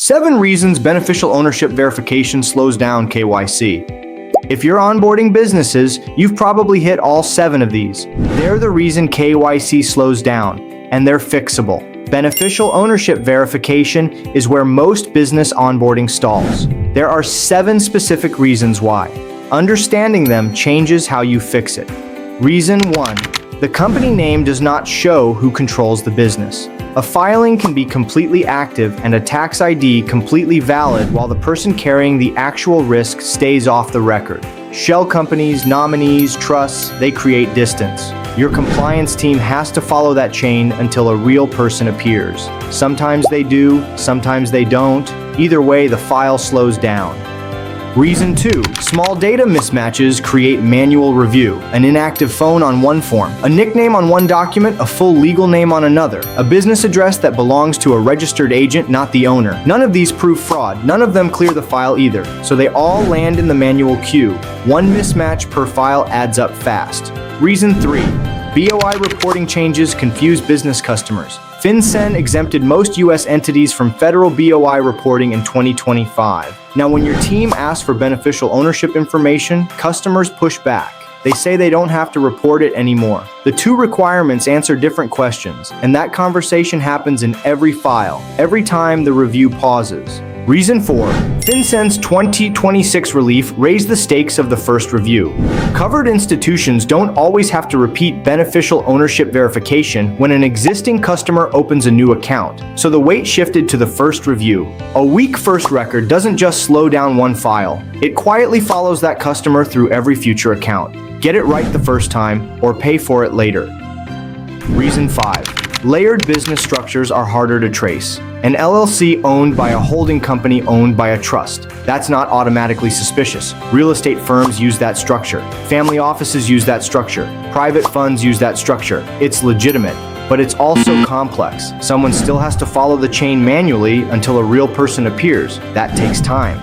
7 reasons beneficial ownership verification slows down KYC. If you're onboarding businesses, you've probably hit all 7 of these. They're the reason KYC slows down, and they're fixable. Beneficial ownership verification is where most business onboarding stalls. There are 7 specific reasons why. Understanding them changes how you fix it. Reason 1. The company name does not show who controls the business. A filing can be completely active and a tax ID completely valid while the person carrying the actual risk stays off the record. Shell companies, nominees, trusts, they create distance. Your compliance team has to follow that chain until a real person appears. Sometimes they do, sometimes they don't. Either way, the file slows down. Reason 2. Small data mismatches create manual review. An inactive phone on one form, a nickname on one document, a full legal name on another, a business address that belongs to a registered agent, not the owner. None of these prove fraud. None of them clear the file either. So they all land in the manual queue. One mismatch per file adds up fast. Reason 3. BOI reporting changes confuse business customers. FinCEN exempted most U.S. entities from federal BOI reporting in 2025. Now, when your team asks for beneficial ownership information, customers push back. They say they don't have to report it anymore. The 2 requirements answer different questions, and that conversation happens in every file, every time the review pauses. Reason 4. FinCEN's 2026 relief raised the stakes of the first review. Covered institutions don't always have to repeat beneficial ownership verification when an existing customer opens a new account, so the weight shifted to the first review. A weak first record doesn't just slow down one file, it quietly follows that customer through every future account. Get it right the first time, or pay for it later. Reason 5. Layered business structures are harder to trace. An LLC owned by a holding company owned by a trust. That's not automatically suspicious. Real estate firms use that structure. Family offices use that structure. Private funds use that structure. It's legitimate, but it's also complex. Someone still has to follow the chain manually until a real person appears. That takes time.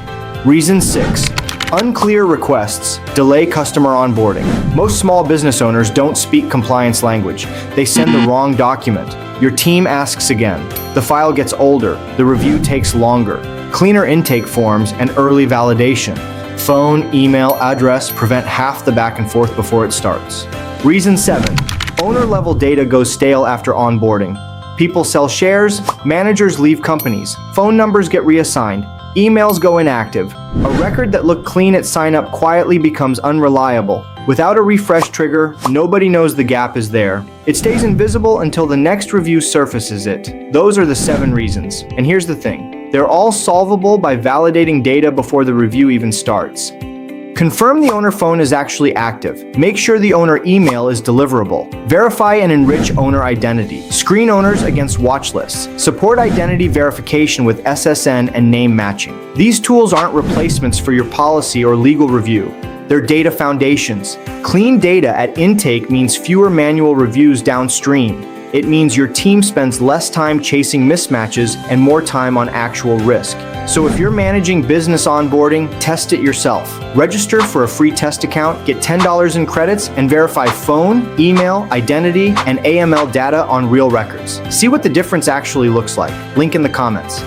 Reason 6. Unclear requests delay customer onboarding. Most small business owners don't speak compliance language. They send the wrong document. Your team asks again. The file gets older. The review takes longer. Cleaner intake forms and early validation. Phone, email, address prevent half the back and forth before it starts. Reason 7. Owner-level data goes stale after onboarding. People sell shares, managers leave companies, phone numbers get reassigned, emails go inactive. A record that looked clean at sign-up quietly becomes unreliable. Without a refresh trigger, nobody knows the gap is there. It stays invisible until the next review surfaces it. Those are the 7 reasons. And here's the thing. They're all solvable by validating data before the review even starts. Confirm the owner phone is actually active. Make sure the owner email is deliverable. Verify and enrich owner identity. Screen owners against watch lists. Support identity verification with SSN and name matching. These tools aren't replacements for your policy or legal review. They're data foundations. Clean data at intake means fewer manual reviews downstream. It means your team spends less time chasing mismatches and more time on actual risk. So if you're managing business onboarding, test it yourself. Register for a free test account, get $10 in credits, and verify phone, email, identity, and AML data on real records. See what the difference actually looks like. Link in the comments.